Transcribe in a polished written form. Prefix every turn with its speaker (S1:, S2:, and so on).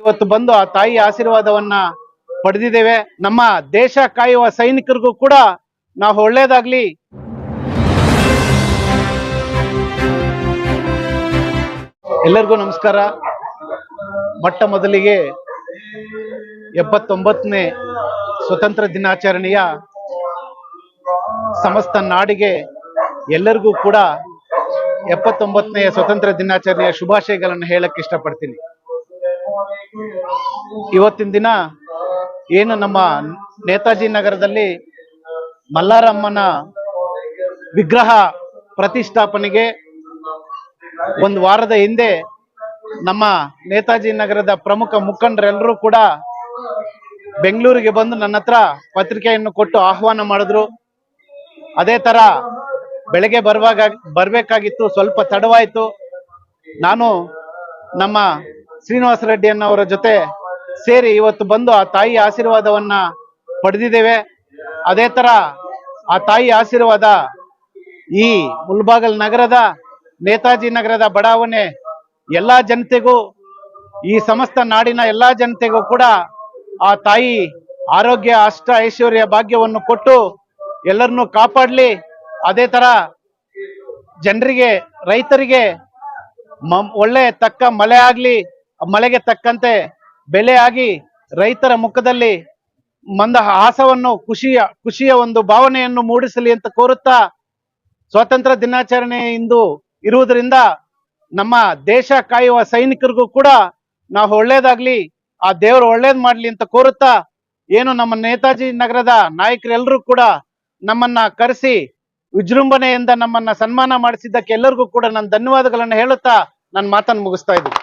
S1: ಇವತ್ತು ಬಂದು ಆ ತಾಯಿ ಆಶೀರ್ವಾದವನ್ನ ಪಡೆದಿದ್ದೇವೆ. ನಮ್ಮ ದೇಶ ಕಾಯುವ ಸೈನಿಕರಿಗೂ ಕೂಡ ನಾವು ಒಳ್ಳೇದಾಗ್ಲಿ. ಎಲ್ಲರಿಗೂ ನಮಸ್ಕಾರ. ಮೊಟ್ಟ ಮೊದಲಿಗೆ 79ನೇ ಸ್ವತಂತ್ರ ದಿನಾಚರಣೆಯ ಸಮಸ್ತ ನಾಡಿಗೆ ಎಲ್ಲರಿಗೂ ಕೂಡ 79ನೇ ಸ್ವತಂತ್ರ ದಿನಾಚರಣೆಯ ಶುಭಾಶಯಗಳನ್ನು ಹೇಳಕ್ಕೆ ಇಷ್ಟಪಡ್ತೀನಿ. ಇವತ್ತಿನ ದಿನ ಏನು ನಮ್ಮ ನೇತಾಜಿ ನಗರದಲ್ಲಿ ಮಲ್ಲಾರಮ್ಮನ ವಿಗ್ರಹ ಪ್ರತಿಷ್ಠಾಪನೆಗೆ ಒಂದು ವಾರದ ಹಿಂದೆ ನಮ್ಮ ನೇತಾಜಿ ನಗರದ ಪ್ರಮುಖ ಮುಖಂಡರೆಲ್ಲರೂ ಕೂಡ ಬೆಂಗಳೂರಿಗೆ ಬಂದು ನನ್ನ ಹತ್ರ ಪತ್ರಿಕೆಯನ್ನು ಕೊಟ್ಟು ಆಹ್ವಾನ ಮಾಡಿದ್ರು. ಅದೇ ತರ ಬೆಳಗ್ಗೆ ಬರ್ಬೇಕಾಗಿತ್ತು, ಸ್ವಲ್ಪ ತಡವಾಯಿತು. ನಾನು ನಮ್ಮ ಶ್ರೀನಿವಾಸ ರೆಡ್ಡಿ ಅನ್ನೋರ ಜೊತೆ ಸೇರಿ ಇವತ್ತು ಬಂದು ಆ ತಾಯಿ ಆಶೀರ್ವಾದವನ್ನ ಪಡೆದಿದ್ದೇವೆ. ಅದೇ ತರ ಆ ತಾಯಿ ಆಶೀರ್ವಾದ ಈ ಮುಳಬಾಗಿಲು ನಗರದ ನೇತಾಜಿ ನಗರದ ಬಡಾವಣೆ ಎಲ್ಲಾ ಜನತೆಗೂ, ಈ ಸಮಸ್ತ ನಾಡಿನ ಎಲ್ಲಾ ಜನತೆಗೂ ಕೂಡ ಆ ತಾಯಿ ಆರೋಗ್ಯ, ಅಷ್ಟ ಐಶ್ವರ್ಯ ಭಾಗ್ಯವನ್ನು ಕೊಟ್ಟು ಎಲ್ಲರನ್ನೂ ಕಾಪಾಡಲಿ. ಅದೇ ತರ ಜನರಿಗೆ, ರೈತರಿಗೆ ಒಳ್ಳೆ ತಕ್ಕ ಮಳೆ ಆಗ್ಲಿ, ಮಳೆಗೆ ತಕ್ಕಂತೆ ಬೆಳೆ ಆಗಿ ರೈತರ ಮುಖದಲ್ಲಿ ಹಾಸವನ್ನು ಖುಷಿಯ ಒಂದು ಭಾವನೆಯನ್ನು ಮೂಡಿಸಲಿ ಅಂತ ಕೋರುತ್ತಾ, ಸ್ವಾತಂತ್ರ್ಯ ದಿನಾಚರಣೆ ಇಂದು ಇರುವುದರಿಂದ ನಮ್ಮ ದೇಶ ಕಾಯುವ ಸೈನಿಕರಿಗೂ ಕೂಡ ನಾವು ಒಳ್ಳೇದಾಗ್ಲಿ, ಆ ದೇವರು ಒಳ್ಳೇದ್ ಮಾಡ್ಲಿ ಅಂತ ಕೋರುತ್ತಾ, ಏನು ನಮ್ಮ ನೇತಾಜಿ ನಗರದ ನಾಯಕರೆಲ್ಲರೂ ಕೂಡ ನಮ್ಮನ್ನ ಕರೆಸಿ ವಿಜೃಂಭಣೆಯಿಂದ ನಮ್ಮನ್ನ ಸನ್ಮಾನ ಮಾಡಿಸಿದ್ದಕ್ಕೆ ಎಲ್ಲರಿಗೂ ಕೂಡ ನಾನು ಧನ್ಯವಾದಗಳನ್ನು ಹೇಳುತ್ತಾ ನನ್ನ ಮಾತನ್ನು ಮುಗಿಸ್ತಾ ಇದ್ದೀನಿ.